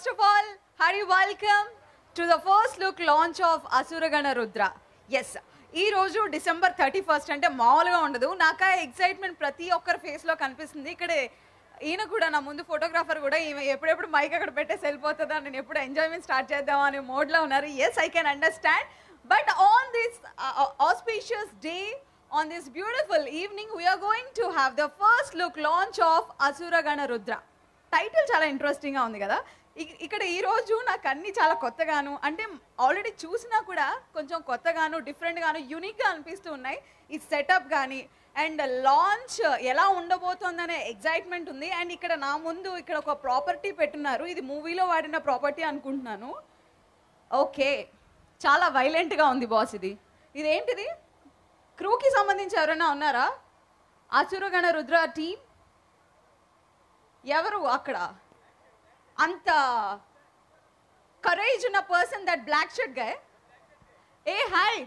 first of all, Hari, welcome to the first look launch of Asuragana Rudra. Yes, ఈ రోజు December 31 అంటే మామూలుగా ఉండదు. నాకు ఆ ఎక్సైట్మెంట్ ప్రతి ఒక్కరి ఫేస్లో కనిపిస్తుంది. ఇక్కడ ఈయన కూడా నా ముందు ఫోటోగ్రాఫర్ కూడా ఈమె ఎప్పుడెప్పుడు మైక్ అక్కడ పెట్టేసి వెళ్ళిపోతుందా, నేను ఎప్పుడు ఎంజాయ్మెంట్ స్టార్ట్ చేద్దాం అనే మోడ్లో ఉన్నారు. Yes, I can understand. But on this auspicious day, on this beautiful evening, we are going to have the first look launch of Asuragana Rudra. Title చాలా ఇంట్రెస్టింగ్గా ఉంది కదా. ఇక్కడ ఈరోజు నాకు అన్నీ చాలా కొత్తగాను, అంటే ఆల్రెడీ చూసినా కూడా కొంచెం కొత్తగాను, డిఫరెంట్గాను, యూనిక్గా అనిపిస్తూ ఉన్నాయి. ఈ సెటప్ కానీ అండ్ లాంచ్ ఎలా ఉండబోతోందనే ఎగ్జైట్మెంట్ ఉంది. అండ్ ఇక్కడ నా ముందు ఇక్కడ ఒక ప్రాపర్టీ పెట్టున్నారు. ఇది మూవీలో వాడిన ప్రాపర్టీ అనుకుంటున్నాను. ఓకే, చాలా వైలెంట్గా ఉంది బాస్. ఇదేంటిది? క్రూకి సంబంధించి ఎవరైనా ఉన్నారా? అసురగణ రుద్ర టీమ్ ఎవరు అక్కడ? అంత కరేజ్ ఉన్న పర్సన్, దట్ బ్లాక్ షర్ట్ గా. ఏ హాయ్,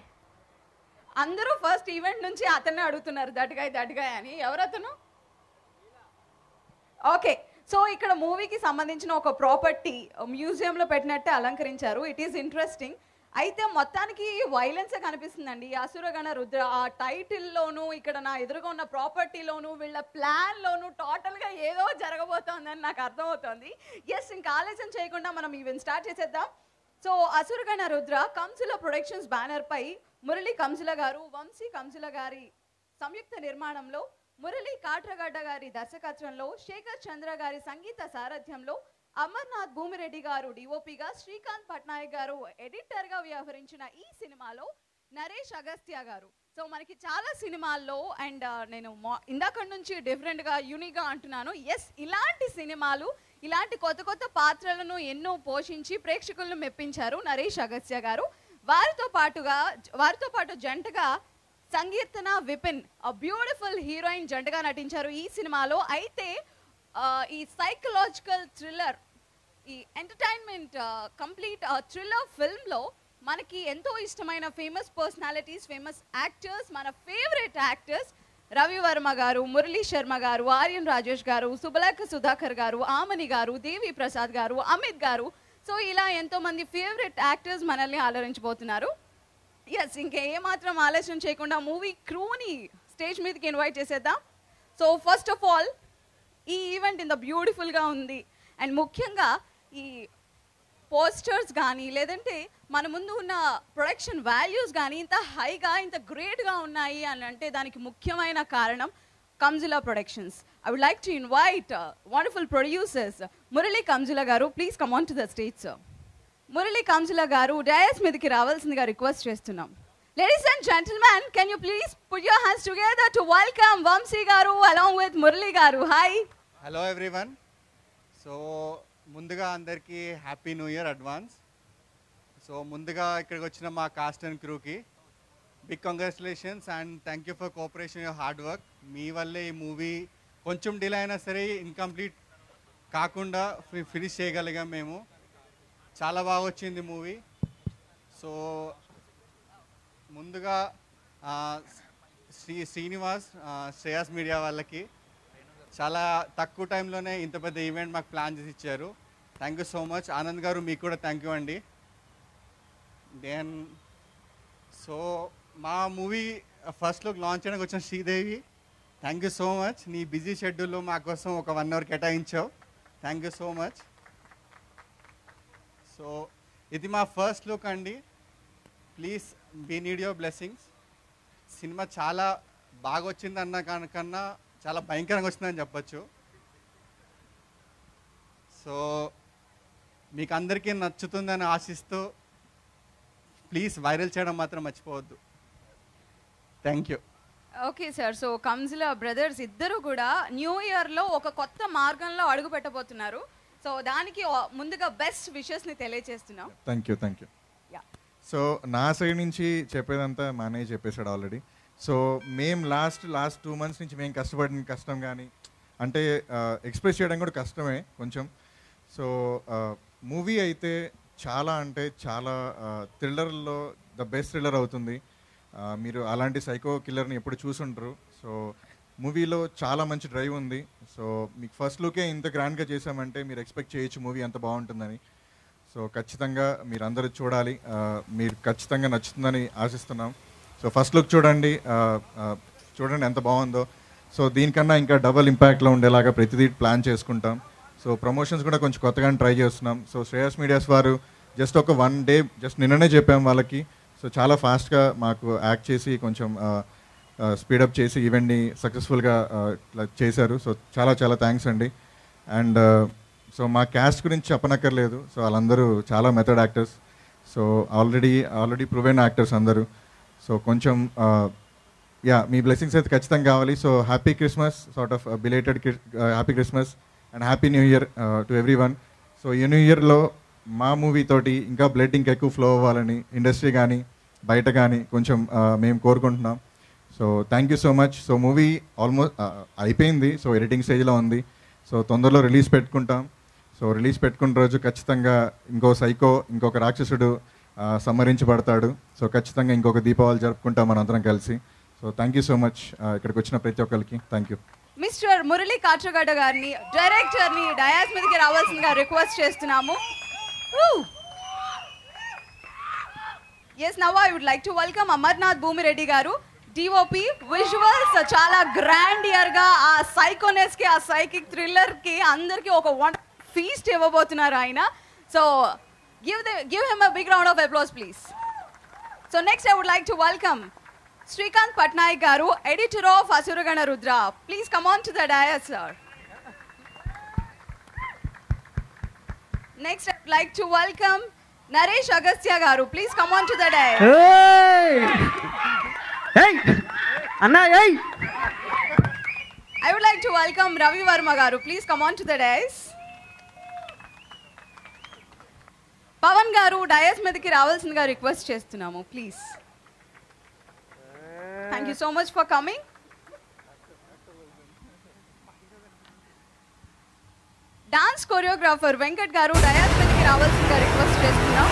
అందరూ ఫస్ట్ ఈవెంట్ నుంచి అతన్నే అడుగుతున్నారు దట్ గాయ్ అని. ఎవరతను? ఓకే, సో ఇక్కడ మూవీకి సంబంధించిన ఒక ప్రాపర్టీ మ్యూజియంలో పెట్టినట్టే అలంకరించారు. It is interesting. అయితే మొత్తానికి వైలెన్సే కనిపిస్తుందండి ఈ అసురగణ రుద్ర. ఆ టైటిల్లోనూ ఇక్కడ నా ఎదురుగా ఉన్న ప్రాపర్టీలోనూ వీళ్ళ ప్లాన్లోనూ టోటల్గా ఏదో జరగబోతోందని నాకు అర్థమవుతోంది. ఎస్, ఇంకా ఆలస్యం చేయకుండా మనం ఈవెంట్ స్టార్ట్ చేసేద్దాం. సో అసురగణ రుద్ర కంసుల ప్రొడక్షన్స్ బ్యానర్పై మురళీ కంసుల గారు, వంశీ కంసుల గారి సంయుక్త నిర్మాణంలో, మురళీ కాట్రగడ్డ గారి దర్శకత్వంలో, శేఖర్ చంద్ర గారి సంగీత సారథ్యంలో, అమర్నాథ్ భూమిరెడ్డి గారు డిఓపిగా, శ్రీకాంత్ పట్నాయక్ గారు ఎడిటర్గా వ్యవహరించిన ఈ సినిమాలో నరేష్ అగస్త్య గారు. సో మనకి చాలా సినిమాల్లో అండ్ నేను ఇందాక నుంచి డిఫరెంట్గా యూనిక్గా అంటున్నాను. ఎస్, ఇలాంటి సినిమాలు, ఇలాంటి కొత్త కొత్త పాత్రలను ఎన్నో పోషించి ప్రేక్షకులను మెప్పించారు నరేష్ అగస్త్య గారు. వారితో పాటు జంటగా సంకీర్తన విపిన్, బ్యూటిఫుల్ హీరోయిన్ జంటగా నటించారు ఈ సినిమాలో. అయితే ఈ సైకలాజికల్ థ్రిల్లర్, ఈ ఎంటర్టైన్మెంట్ కంప్లీట్ థ్రిల్లర్ ఫిల్మ్లో మనకి ఎంతో ఇష్టమైన ఫేమస్ పర్సనాలిటీస్, ఫేమస్ యాక్టర్స్, మన ఫేవరెట్ యాక్టర్స్ రవివర్మ గారు, మురళీ శర్మ గారు, ఆర్యన్ రాజేష్ గారు, సుబలేఖ సుధాకర్ గారు, ఆమని గారు, దేవి ప్రసాద్ గారు, అమిత్ గారు. సో ఇలా ఎంతోమంది ఫేవరెట్ యాక్టర్స్ మనల్ని ఆలరించబోతున్నారు. ఎస్, ఇంకా ఏమాత్రం ఆలస్యం చేయకుండా మూవీ క్రూని స్టేజ్ మీదకి ఇన్వైట్ చేసేద్దాం. సో ఫస్ట్ ఆఫ్ ఆల్, ఈ ఈవెంట్ ఇంత బ్యూటిఫుల్గా ఉంది. అండ్ ముఖ్యంగా ఈ పోస్టర్స్ కానీ లేదంటే మన ముందు ఉన్న ప్రొడక్షన్ వాల్యూస్ కానీ ఇంత హైగా, ఇంత గ్రేట్గా ఉన్నాయి అని అంటే దానికి ముఖ్యమైన కారణం Kanjula productions. I would like to invite wonderful producers Murali Kanjula గారు. Please come on to the stage sir. Murali Kanjula గారు డయాస్ మీదకి రావాల్సిందిగా రిక్వెస్ట్ చేస్తున్నాం. Ladies and gentlemen, can you please put your hands together to welcome Vamsi garu along with Murali garu. Hi. Hello everyone. So ముందుగా అందరికీ happy new year advance. So ముందుగా ఇక్కడికి వచ్చిన మా కాస్ట్ అండ్ క్రూకి big congratulations and thank you for cooperation, your hard work. మీ వల్లే ఈ మూవీ కొంచెం డిలే అయినా సరే ఇన్కంప్లీట్ కాకుండా ఫినిష్ చేయగలిగాం మేము. చాలా బాగా వచ్చింది మూవీ. సో ముందుగా శ్రీనివాస్, శ్రేయాస్ మీడియా వాళ్ళకి చాలా తక్కువ టైంలోనే ఇంత పెద్ద ఈవెంట్ మాకు ప్లాన్ చేసి ఇచ్చారు. Thank you so much. Anand గారు, మీకు కూడా థ్యాంక్ యూ అండి. దెన్ సో మా మూవీ ఫస్ట్ లుక్ లాంచ్ చేయడానికి వచ్చిన Sridevi, thank you so much. నీ బిజీ షెడ్యూల్లో మా కోసం ఒక 1 అవర్ కేటాయించావు. Thank you so much. So ఇది మా ఫస్ట్ లుక్ అండి. Please we need your blessings. సినిమా చాలా బాగా వచ్చింది అన్న కన్నా చాలా భయంకరంగా వచ్చిందని చెప్పచ్చు. సో మీకు అందరికీ నచ్చుతుందని ఆశిస్తూ ప్లీజ్ వైరల్ చేయడం మాత్రం మర్చిపోవద్దు. Thank you. Okay sir, so Kanjula brothers ఇద్దరు కూడా న్యూ ఇయర్లో ఒక కొత్త మార్గంలో అడుగు పెట్టబోతున్నారు. సో దానికి ముందుగా బెస్ట్ విషెస్ని తెలియజేస్తున్నాం. Thank you. సో నా సైడ్ నుంచి చెప్పేదంతా మానే చెప్పేశాడు ఆల్రెడీ. సో మేము లాస్ట్ 2 months నుంచి మేము కష్టపడిన కష్టం కానీ అంటే ఎక్స్ప్రెస్ చేయడం కూడా కష్టమే కొంచెం. సో మూవీ అయితే చాలా అంటే చాలా థ్రిల్లర్లో ద బెస్ట్ థ్రిల్లర్ అవుతుంది. మీరు అలాంటి సైకో కిల్లర్ని ఎప్పుడు చూసుంటారు. సో మూవీలో చాలా మంచి డ్రైవ్ ఉంది. సో మీకు ఫస్ట్ లుకే ఇంత గ్రాండ్గా చేసామంటే మీరు ఎక్స్పెక్ట్ చేయొచ్చు మూవీ ఎంత బాగుంటుందని. సో ఖచ్చితంగా మీరు అందరూ చూడాలి, మీరు ఖచ్చితంగా నచ్చుతుందని ఆశిస్తున్నాం. సో ఫస్ట్ లుక్ చూడండి, చూడండి ఎంత బాగుందో. సో దీనికన్నా ఇంకా డబుల్ ఇంపాక్ట్లో ఉండేలాగా ప్రతిదీ ప్లాన్ చేసుకుంటాం. సో ప్రమోషన్స్ కూడా కొంచెం కొత్తగానే ట్రై చేస్తున్నాం. సో శ్రేయస్ మీడియాస్ వారు జస్ట్ ఒక 1 డే జస్ట్ నిన్ననే చెప్పాం వాళ్ళకి. సో చాలా ఫాస్ట్గా మాకు యాక్ట్ చేసి కొంచెం స్పీడప్ చేసి ఈవెంట్ని సక్సెస్ఫుల్గా చేశారు. సో చాలా చాలా థ్యాంక్స్ అండి. అండ్ సో మా క్యాస్ట్ గురించి చెప్పనక్కర్లేదు. సో వాళ్ళందరూ చాలా method actors. So already proven actors అందరూ. సో కొంచెం మీ బ్లెస్సింగ్స్ అయితే ఖచ్చితంగా కావాలి. So happy Christmas, sort of belated happy Christmas and happy new year to every one. So ఈ న్యూ ఇయర్లో మా మూవీ తోటి ఇంకా బ్లడ్ ఇంకా ఎక్కువ ఫ్లో అవ్వాలని ఇండస్ట్రీ కానీ బయట కానీ కొంచెం మేము కోరుకుంటున్నాం. So thank you so much. So movie almost అయిపోయింది. సో ఎడిటింగ్ స్టేజ్లో ఉంది. సో తొందరలో రిలీజ్ పెట్టుకుంటాం. సో రిలీజ్ పెట్టుకున్న రోజు ఖచ్చితంగా ఇంకో సైకో, ఇంకొక రాక్షసుడు సంహరించబడతాడు. సో ఖచ్చితంగా ఇంకొక దీపావళి జరుపుకుంటాం మనందరం కలిసి. So thank you so much ఇక్కడికి వచ్చిన ప్రతి ఒక్కరికి thank you. Mister Murali Katragadda గారిని, డైరెక్టర్ని డయాస్ మీదకి రావాల్సిందిగా రిక్వెస్ట్ చేస్తున్నాము. Yes, now I would like to welcome Amarnath Bhumireddy garu, DOP visuals. చాలా గ్రాండ్ ఇయర్గా ఆ సైకోనెస్కి, ఆ సైకిక్ థ్రిల్లర్కి అందరికీ ఒక ఫీస్ట్ ఇవ్వబోతున్నారు ఆయన. So give him a big round of applause please. So next I would like to welcome Srikanth Patnaik garu, editor of Asuragana Rudra. Please come on to the dais, sir. Next I would like to welcome Naresh Agastya garu. Please come on to the dais. Hey Anna, hey. I would like to welcome Ravi Verma garu. Please come on to the dais. Pavan garu dais మీదకి రావాల్సిందిగా request చేస్తున్నాము please. Thank you so much for coming. Dance choreographer Venkat garu dais మీదకి రావాల్సిందిగా request చేస్తున్నాం.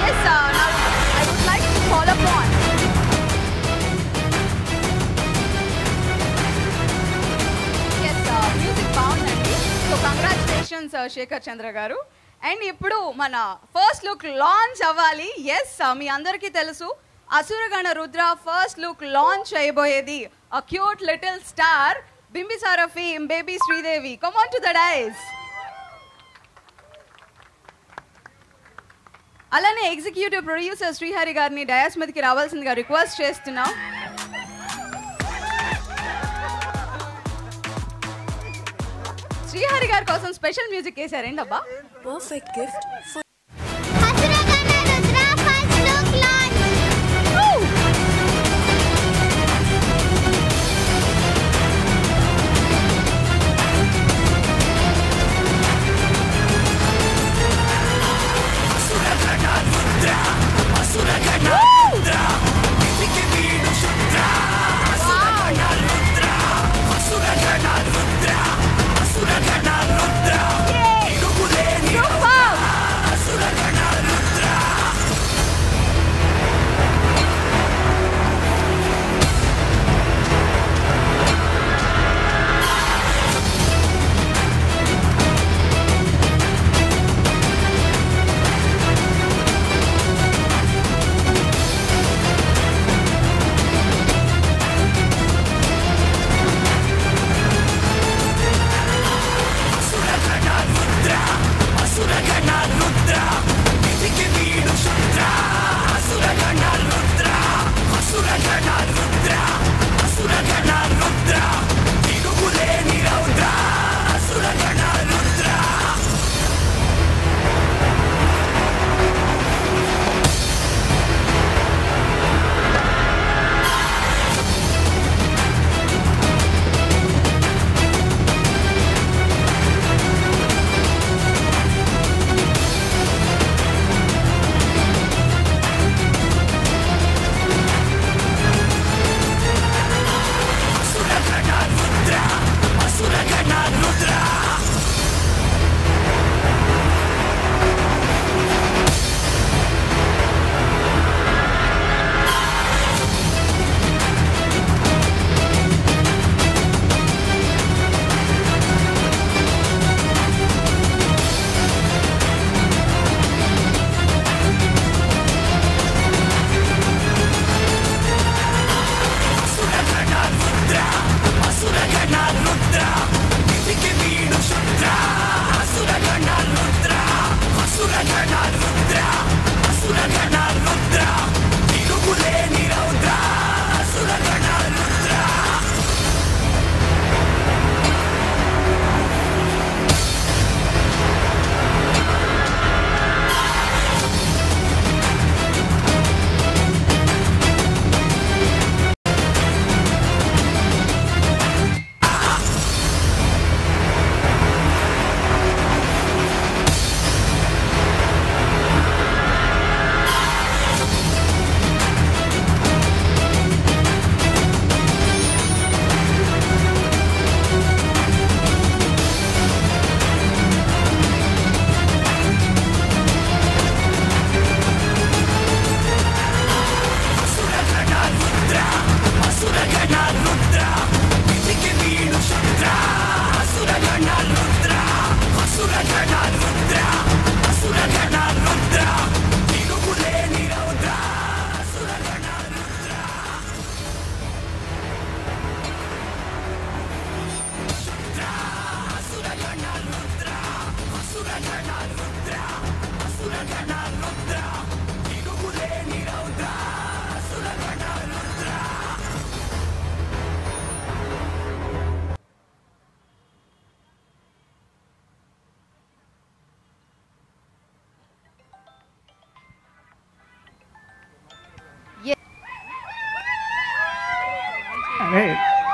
Yes, I would like to call upon music బాగుందండి. So congratulations Sekhar Chandra garu. And ఇప్పుడు మన first look launch అవ్వాలి. ఎస్, మీ అందరికీ తెలుసు Asuragana Rudra first look launch అయిపోయేది a cute little star Bimbisara fame baby Sridevi. Come on to the dice. అలానే ఎగ్జిక్యూటివ్ ప్రొడ్యూసర్ శ్రీహరి గారిని డయాస్ మీదకి రావాల్సిందిగా రిక్వెస్ట్ చేస్తున్నాం. శ్రీహరి గారి కోసం స్పెషల్ మ్యూజిక్ వేసారండి అబ్బా. పర్ఫెక్ట్ గిఫ్ట్ ఫర్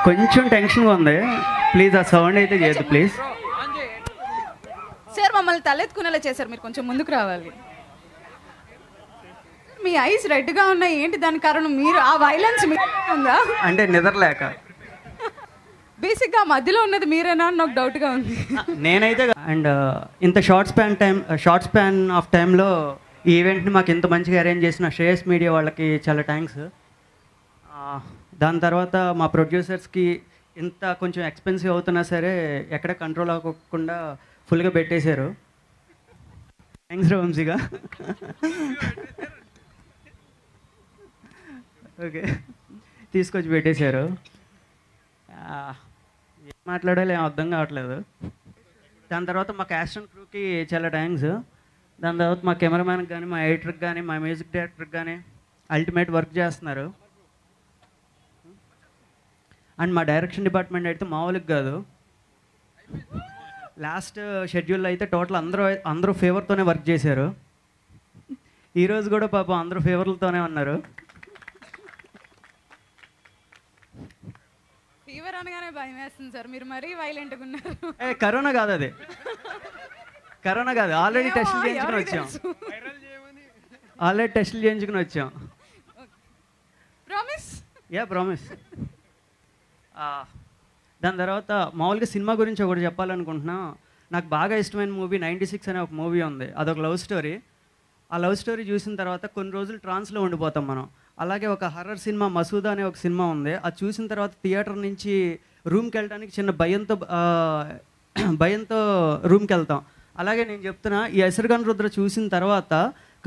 కొంచెం టెన్షన్గా ఉంది, ప్లీజ్ ఆ సౌండ్ అయితే చేయొద్దు ప్లీజ్. సార్ మమ్మల్ని తలెత్తుకునేలా చేశారు, మీరు కొంచెం ముందుకు రావాలి. మీ ఐస్ రెడ్గా ఉన్నాయి, ఏంటి దాని కారణం? మీరు ఆ వైలెన్స్ ఉందా? అంటే నిద్రలేక. బేసిక్గా మధ్యలో ఉన్నది మీరేనా అని నాకు డౌట్గా ఉంది. నేనైతే అండ్ ఇంత షార్ట్ స్పాన్ ఆఫ్ టైంలో ఈ ఈవెంట్ని మాకు ఇంత మంచిగా అరేంజ్ చేసిన శ్రేయస్ మీడియా వాళ్ళకి చాలా థ్యాంక్స్. దాని తర్వాత మా ప్రొడ్యూసర్స్కి ఇంత కొంచెం ఎక్స్పెన్సివ్ అవుతున్నా సరే ఎక్కడ కంట్రోల్ అవ్వకుండా ఫుల్గా పెట్టేశారు. థ్యాంక్స్ వంశీగా. ఓకే, తీసుకొచ్చి పెట్టేశారు. ఏం మాట్లాడాలో ఏం అర్థం కావట్లేదు. దాని తర్వాత మా క్యాస్ట్ అండ్ క్రూకి చాలా థ్యాంక్స్. దాని తర్వాత మా కెమెరామ్యాన్కి కానీ, మా ఎడిటర్కి కానీ, మా మ్యూజిక్ డైరెక్టర్కి కానీ అల్టిమేట్ వర్క్ చేస్తున్నారు. అండ్ మా డైరెక్షన్ డిపార్ట్మెంట్ అయితే మామూలుగా కాదు. లాస్ట్ షెడ్యూల్లో అయితే టోటల్ అందరూ ఫేవర్తోనే వర్క్ చేశారు. ఈరోజు కూడా పాపం అందరూ ఫేవర్లతోనే ఉన్నారు. ఫీవర్ అనగానే భయం వేస్తుంది సార్, మీరు మరీ వైలెంట్గా ఉన్నారు. కరోనా కాదు, అది కరోనా కాదు. ఆల్రెడీ టెస్టులు చేయించుకుని వచ్చాం. ప్రామిస్? Yeah, promise. దాని తర్వాత మామూలుగా సినిమా గురించి ఒకటి చెప్పాలనుకుంటున్నా. నాకు బాగా ఇష్టమైన మూవీ 96 అనే ఒక మూవీ ఉంది. అదొక లవ్ స్టోరీ. ఆ లవ్ స్టోరీ చూసిన తర్వాత కొన్ని రోజులు ట్రాన్స్లో ఉండిపోతాం మనం. అలాగే ఒక హర్రర్ సినిమా మసూదా అనే ఒక సినిమా ఉంది. అది చూసిన తర్వాత థియేటర్ నుంచి రూమ్కి వెళ్ళడానికి చిన్న భయంతో రూమ్కి వెళ్తాం. అలాగే నేను చెప్తున్నా, ఈ అసురగన్ రుద్ర చూసిన తర్వాత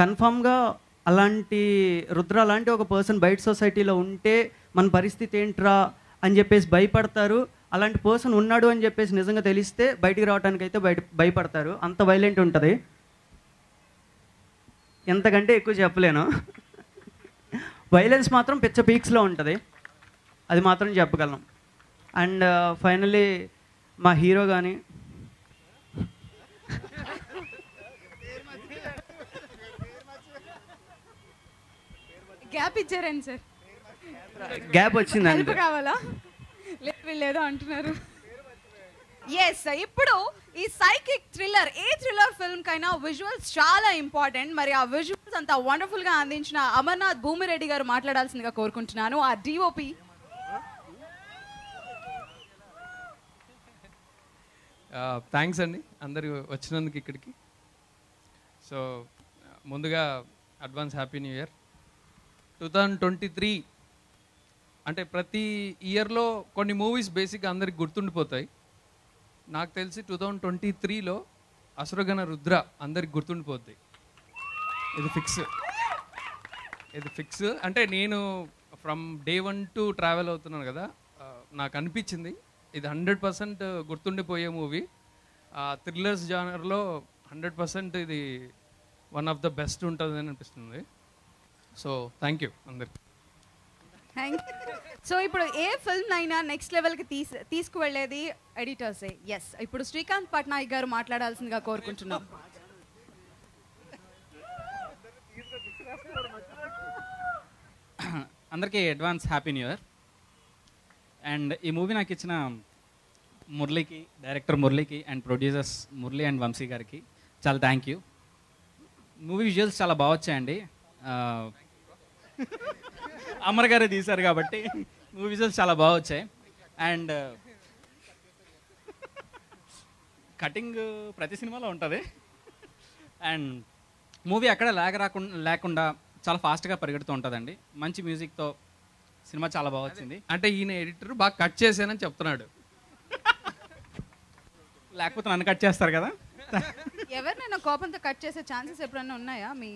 కన్ఫామ్గా అలాంటి రుద్ర అలాంటి ఒక పర్సన్ బయట సొసైటీలో ఉంటే మన పరిస్థితి ఏంట్రా అని చెప్పేసి భయపడతారు. అలాంటి పర్సన్ ఉన్నాడు అని చెప్పేసి నిజంగా తెలిస్తే బయటికి రావడానికి అయితే భయపడతారు. అంత వైలెంట్ ఉంటుంది. ఎంతకంటే ఎక్కువ చెప్పలేను. వైలెన్స్ మాత్రం పిచ్చ పీక్స్లో ఉంటుంది, అది మాత్రం చెప్పగలను. అండ్ ఫైనల్లీ మా హీరో కానీ గ్యాప్ ఇచ్చారండి సార్. గ్యాప్ వచ్చిందండి. కావాలా? వీళ్ళేదో అంటున్నారు. ఎస్, ఇప్పుడు ఈ సైకిక్ థ్రిల్లర్, ఏ థ్రిల్లర్ ఫిల్మ్ కైనా విజువల్స్ చాలా ఇంపార్టెంట్. మరి ఆ విజువల్స్ అంతా వండర్ఫుల్ గా అందించిన అమర్నాథ్ భూమిరెడ్డి గారు మాట్లాడాల్సిందిగా కోరుకుంటున్నాను. ఆ డిఓపి. థ్యాంక్స్ అండి అందరు వచ్చినందుకు ఇక్కడికి. సో ముందుగా అడ్వాన్స్ హ్యాపీ న్యూ ఇయర్. 2023 అంటే ప్రతి ఇయర్లో కొన్ని మూవీస్ బేసిక్గా అందరికి గుర్తుండిపోతాయి. నాకు తెలిసి 2023లో అసురగణ రుద్ర అందరికి గుర్తుండిపోద్ది. ఇది ఫిక్స్. అంటే నేను ఫ్రమ్ డే 1 టు ట్రావెల్ అవుతున్నాను కదా, నాకు అనిపించింది ఇది 100% గుర్తుండిపోయే మూవీ. థ్రిల్లర్స్ జానర్లో 100% ఇది వన్ ఆఫ్ ద బెస్ట్ ఉంటుంది అని అనిపిస్తుంది. సో థ్యాంక్ యూ అందరికి. సో ఇప్పుడు ఏ ఫిల్మ్ అయినా నెక్స్ట్ లెవెల్కి తీసుకువెళ్ళేది ఎడిటర్సే. ఎస్, ఇప్పుడు శ్రీకాంత్ పట్నాయక్ గారు మాట్లాడాల్సిందిగా కోరుకుంటున్నాం. అందరికీ advance happy new year. And ఈ మూవీ నాకు ఇచ్చిన మురళికి, డైరెక్టర్ మురళికి and producers Murali and Vamsi గారికి చాలా థ్యాంక్ యూ. మూవీ విజువల్స్ చాలా బాగా వచ్చాయండి. అమర్ గారే తీశారు కాబట్టి మూవీ విజువల్స్ చాలా బాగా వచ్చాయి. అండ్ కటింగ్ ప్రతి సినిమాలో ఉంటుంది. అండ్ మూవీ ఎక్కడ లేకుండా చాలా ఫాస్ట్గా పరిగెడుతూ ఉంటుందండి. మంచి మ్యూజిక్తో సినిమా చాలా బాగా వచ్చింది. అంటే ఈయన ఎడిటర్ బాగా కట్ చేశానని చెప్తున్నాడు. లేకపోతే నన్ను కట్ చేస్తారు కదా. ఎవరినైనా కోపంతో కట్ చేసే ఛాన్సెస్ ఎప్పుడైనా ఉన్నాయా మీ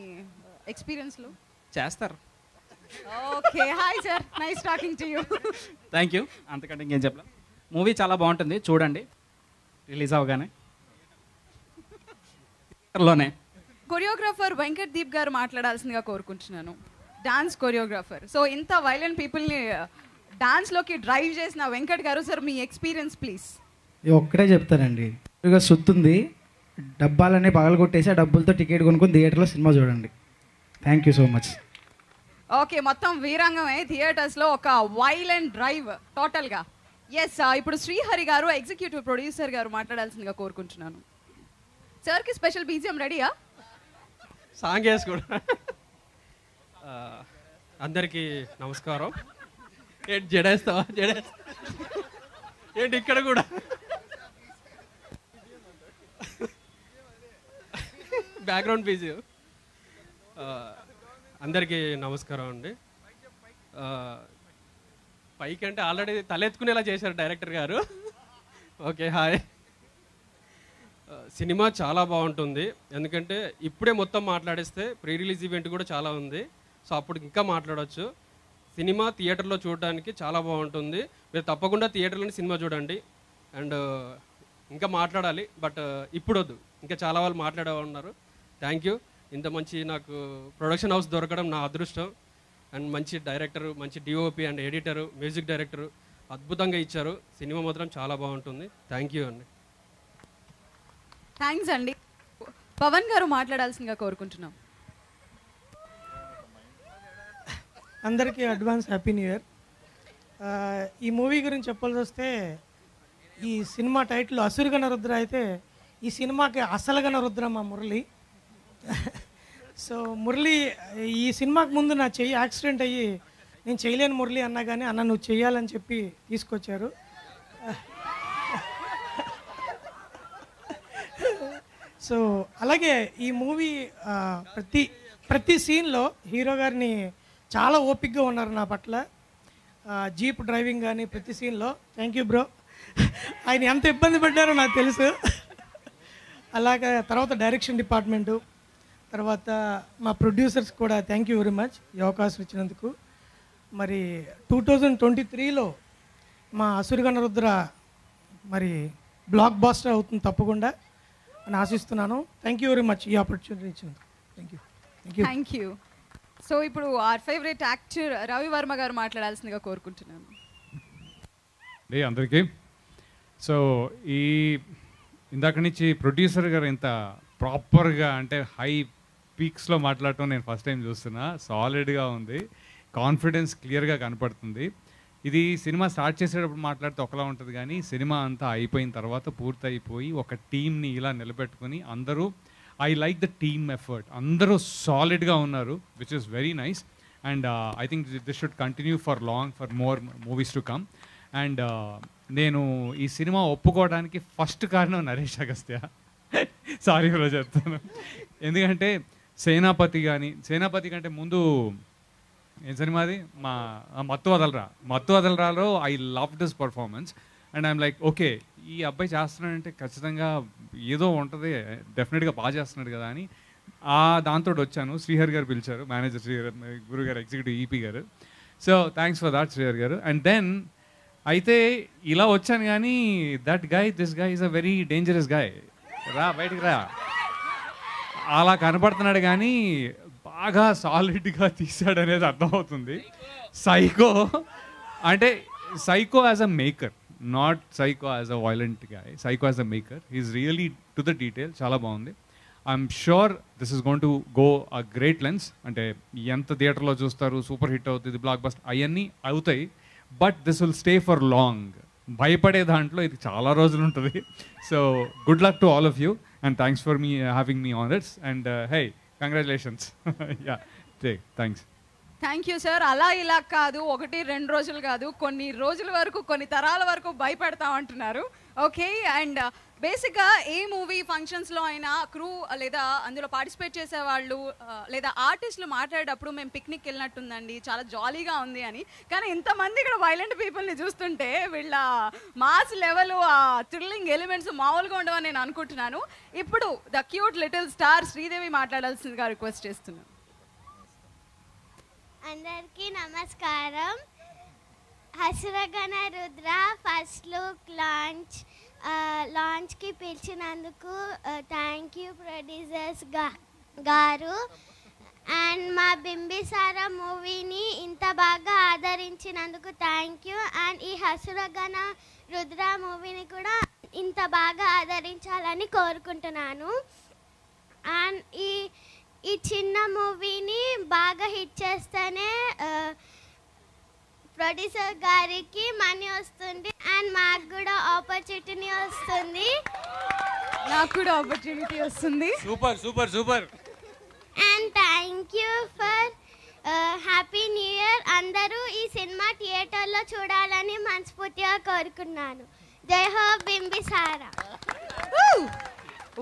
ఎక్స్పీరియన్స్లో? చేస్తారు. Okay, hi sir, nice talking to you. Thank you. అంతకంటే ఇంకేం చెప్పలేం. మూవీ చాలా బాగుంటుంది, చూడండి రిలీజ్ అవగానే లోనే. కొరియోగ్రాఫర్ వెంకట్ దీప్ గారు మాట్లాడాల్సిందిగా కోరుకుంటున్నాను. Dance choreographer. సో ఇంత వైలెంట్ పీపుల్ని డాన్స్లోకి డ్రైవ్ చేసిన వెంకట్ గారు, సార్ మీ ఎక్స్పీరియన్స్ ప్లీజ్. ఒక్కటే చెప్తానండి, ఇక సుత్తుంది డబ్బాలన్నీ పగలగొట్టేసి ఆ డబ్బులతో టికెట్ కొనుక్కొని థియేటర్లో సినిమా చూడండి. Thank you so much. Okay, మొత్తం వీరంగమే థియేటర్స్లో ఒక వైలెంట్ డ్రైవ్ టోటల్గా. ఎస్, ఇప్పుడు శ్రీహరి గారు ఎగ్జిక్యూటివ్ ప్రొడ్యూసర్ గారు మాట్లాడాల్సిందిగా కోరుకుంటున్నాను. సార్కి స్పెషల్ బీజిఎం రెడీయా? సాంగ్ వేసి కూడా. అందరికీ నమస్కారం. ఏంటి జడేస్తావా? ఏంటి ఇక్కడ కూడా బ్యాక్గ్రౌండ్ బీజిఎం. అందరికీ నమస్కారం అండి. పైకి అంటే ఆల్రెడీ తలెత్తుకునేలా చేశారు డైరెక్టర్ గారు. Okay, hi. సినిమా చాలా బాగుంటుంది, ఎందుకంటే ఇప్పుడే మొత్తం మాట్లాడిస్తే ప్రీ రిలీజ్ ఈవెంట్ కూడా చాలా ఉంది, సో అప్పుడు ఇంకా మాట్లాడవచ్చు. సినిమా థియేటర్లో చూడడానికి చాలా బాగుంటుంది. మీరు తప్పకుండా థియేటర్లోని సినిమా చూడండి. అండ్ ఇంకా మాట్లాడాలి, బట్ ఇప్పుడు వద్దు, ఇంకా చాలా వాళ్ళు మాట్లాడే ఉన్నారు. Thank you. ఇంత మంచి నాకు ప్రొడక్షన్ హౌస్ దొరకడం నా అదృష్టం. అండ్ మంచి డైరెక్టరు, మంచి DOP and editor, music director అద్భుతంగా ఇచ్చారు. సినిమా మాత్రం చాలా బాగుంటుంది. థ్యాంక్ యూ అండి. థ్యాంక్స్ అండి. పవన్ గారు మాట్లాడాల్సిందిగా కోరుకుంటున్నాం. అందరికీ అడ్వాన్స్ హ్యాపీ న్యూ ఇయర్. ఈ మూవీ గురించి చెప్పాల్సి వస్తే, ఈ సినిమా టైటిల్ అసురుగణ రుద్ర అయితే ఈ సినిమాకి అసలుగణ రుద్ర మా మురళి. సో మురళి ఈ సినిమాకి ముందు నా చెయ్యి యాక్సిడెంట్ అయ్యి నేను చేయలేను మురళి అన్నా కానీ అన్న నువ్వు చెయ్యాలని చెప్పి తీసుకొచ్చారు. సో అలాగే ఈ మూవీ ప్రతి సీన్లో హీరో గారిని చాలా ఓపిక్గా ఉన్నారు నా పట్ల. జీప్ డ్రైవింగ్ కానీ ప్రతి సీన్లో థ్యాంక్ యూ బ్రో. ఆయన ఎంత ఇబ్బంది పడ్డారో నాకు తెలుసు. అలాగే తర్వాత డైరెక్షన్ డిపార్ట్మెంటు, తర్వాత మా ప్రొడ్యూసర్స్ కూడా థ్యాంక్ యూ వెరీ మచ్ ఈ అవకాశం ఇచ్చినందుకు. మరి 2023లో మా అసురుగణ రుద్ర మరి బ్లాక్ బాస్టర్ అవుతుంది తప్పకుండా అని ఆశిస్తున్నాను. థ్యాంక్ యూ వెరీ మచ్ ఈ ఆపర్చునిటీ ఇచ్చినందుకు. Thank you. Thank you. So ఇప్పుడు our favourite actor Ravi Varma గారు మాట్లాడాల్సిందిగా కోరుకుంటున్నాను. అందరికీ సో ఈ ఇందాక నుంచి ప్రొడ్యూసర్ గారు ఇంత ప్రాపర్గా అంటే హై పీక్స్లో మాట్లాడటం నేను ఫస్ట్ టైం చూస్తున్నా. సాలిడ్గా ఉంది, కాన్ఫిడెన్స్ క్లియర్గా కనపడుతుంది. ఇది సినిమా స్టార్ట్ చేసేటప్పుడు మాట్లాడితే ఒకలా ఉంటుంది, కానీ సినిమా అంతా అయిపోయిన తర్వాత పూర్తయిపోయి ఒక టీమ్ని ఇలా నిలబెట్టుకుని అందరూ I like the team effort, అందరూ సాలిడ్గా ఉన్నారు, which is very nice. And I think this should continue for more movies to come. And నేను ఈ సినిమా ఒప్పుకోవడానికి ఫస్ట్ కారణం నరేష్ అగస్త్య. సారీ బ్రో చెప్తాను, ఎందుకంటే సేనాపతి కంటే ముందు ఏం సినిమాది మా మత్తు వదలరాలో I love this performance. And I'm like okay, ఈ అబ్బాయి చేస్తున్నాడంటే ఖచ్చితంగా ఏదో ఉంటుంది, డెఫినెట్గా బాగా చేస్తున్నాడు కదా అని దాంతో వచ్చాను. శ్రీహరి గారు పిలిచారు, మేనేజర్ శ్రీహరి గురుగారు, ఎగ్జిక్యూటివ్ ఈపీ గారు. So thanks for that Srihari గారు. అండ్ దెన్ అయితే ఇలా వచ్చాను, కానీ this guy is a very dangerous guy. బయటికి రా, అలా కనపడుతున్నాడు కానీ బాగా సాలిడ్గా తీసాడు అనేది అర్థమవుతుంది. సైకో అంటే psycho as a maker, not psycho as a violent guy, psycho as a maker. Is really to the detail, చాలా బాగుంది. I'm sure this is going to go a great lens. అంటే ఎంత థియేటర్లో చూస్తారు, సూపర్ హిట్ అవుతుంది, block buster అవన్నీ అవుతాయి, but this will stay for long. భయపడే దాంట్లో ఇది చాలా రోజులు ఉంటుంది. So good luck to all of you and thanks for me having me honours. And hey, congratulations. Yeah, thanks. Thank you sir. అలా ఇలా కాదు, 1-2 రోజులు కాదు, కొన్ని రోజుల వరకు, కొన్ని తరాల వరకు భయపెడతామంటున్నారు. ఓకే. అండ్ బేసిక్గా ఏ మూవీ ఫంక్షన్స్లో అయినా క్రూ లేదా అందులో పార్టిసిపేట్ చేసేవాళ్ళు లేదా ఆర్టిస్టులు మాట్లాడేటప్పుడు మేము పిక్నిక్ వెళ్ళినట్టుందండి, చాలా జాలీగా ఉంది అని. కానీ ఇంతమంది ఇక్కడ వైలెంట్ పీపుల్ని చూస్తుంటే వీళ్ళ మాస్ లెవెల్, ఆ థ్రిల్లింగ్ ఎలిమెంట్స్ మామూలుగా ఉండవని నేను అనుకుంటున్నాను. ఇప్పుడు the cute little star Sridevi మాట్లాడాల్సిందిగా రిక్వెస్ట్ చేస్తున్నాను. అందరికీ నమస్కారం. అసురగణ రుద్ర ఫస్ట్ లుక్ లాంచ్కి పిలిచినందుకు థ్యాంక్ యూ ప్రొడ్యూసర్స్ గారు. అండ్ మా బింబిసార మూవీని ఇంత బాగా ఆదరించినందుకు థ్యాంక్ యూ. అండ్ ఈ అసురగణ రుద్ర మూవీని కూడా ఇంత బాగా ఆదరించాలని కోరుకుంటున్నాను. అండ్ ఈ చిన్న మూవీని బాగా హిట్ చేస్తేనే ప్రొడ్యూసర్ గారికి మనీ వస్తుంది అండ్ మాకు కూడా ఆపర్చునిటీ వస్తుంది. నాకు కూడా ఆపర్చునిటీ వస్తుంది. Super super super. And thank you for happy new year. అందరూ ఈ సినిమా థియేటర్లో చూడాలని మనస్ఫూర్తిగా కోరుకున్నాను. జై హో బింబిసారా.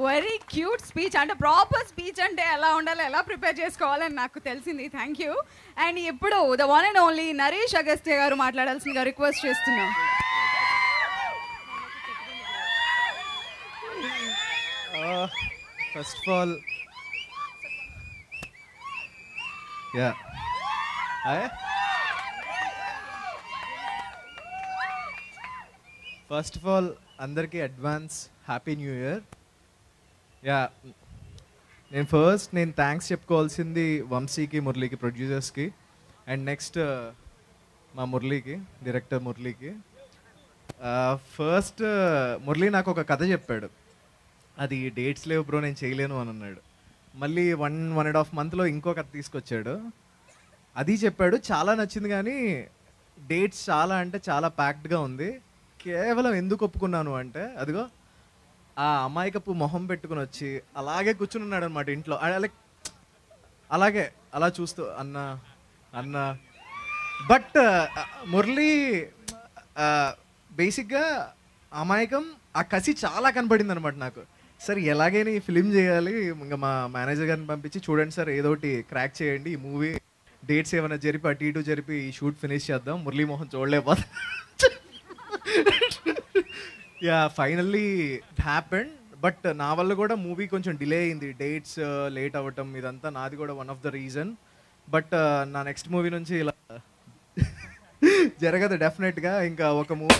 Very cute speech. అంటే ప్రాపర్ స్పీచ్ అంటే ఎలా ఉండాలి, ఎలా ప్రిపేర్ చేసుకోవాలని నాకు తెలిసింది. Thank you. అండ్ ఇప్పుడు the one and only Naresh Agastya గారు మాట్లాడాల్సిందిగా రిక్వెస్ట్ చేస్తున్నాం. ఫస్ట్ ఆఫ్ ఆల్ అందరికీ అడ్వాన్స్ హ్యాపీ న్యూ ఇయర్. నేను థ్యాంక్స్ చెప్పుకోవాల్సింది వంశీకి, మురళీకి, ప్రొడ్యూసర్స్కి, అండ్ నెక్స్ట్ మా మురళీకి, డైరెక్టర్ మురళీకి. ఫస్ట్ మురళీ నాకు ఒక కథ చెప్పాడు. అది డేట్స్ లేవు బ్రో, నేను చేయలేను అని అన్నాడు. మళ్ళీ 1.5 monthలో ఇంకో కథ తీసుకొచ్చాడు, అది చెప్పాడు. చాలా నచ్చింది, కానీ డేట్స్ చాలా అంటే చాలా ప్యాక్డ్గా ఉంది. కేవలం ఎందుకు ఒప్పుకున్నాను అంటే, అదిగో ఆ అమాయకపు మొహం పెట్టుకుని వచ్చి అలాగే కూర్చుని ఉన్నాడు అనమాట ఇంట్లో. అలాగే అలా చూస్తూ అన్న బట్ మురళీ బేసిక్గా అమాయకం, ఆ కసి చాలా కనబడింది అనమాట నాకు. సార్ ఎలాగైనా ఈ ఫిలిం చేయాలి, ఇంకా మా మేనేజర్ గారిని పంపించి చూడండి సార్ ఏదోటి క్రాక్ చేయండి, ఈ మూవీ డేట్స్ ఏమైనా జరిపి అటు ఇటు జరిపి ఈ షూట్ ఫినిష్ చేద్దాం, మురళీ మోహన్ చూడలేకపోతే. Finally it happened. బట్ నా వల్ల కూడా మూవీ కొంచెం డిలే అయింది, డేట్స్ లేట్ అవ్వటం, ఇదంతా నాది కూడా one of the reason. But నా నెక్స్ట్ మూవీ నుంచి ఇలా జరగదు డెఫినెట్గా. ఇంకా ఒక మూవీ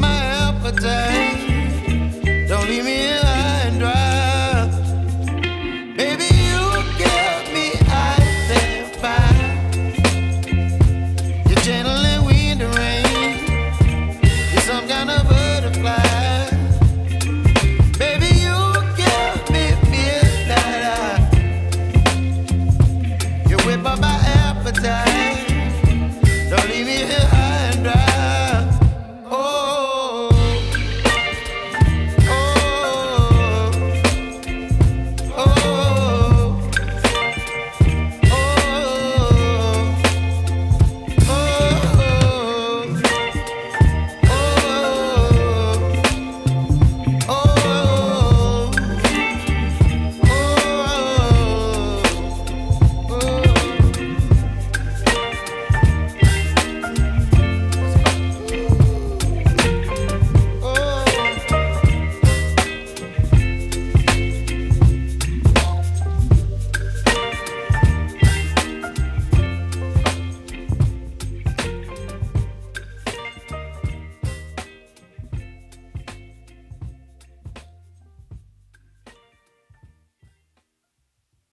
my appetite.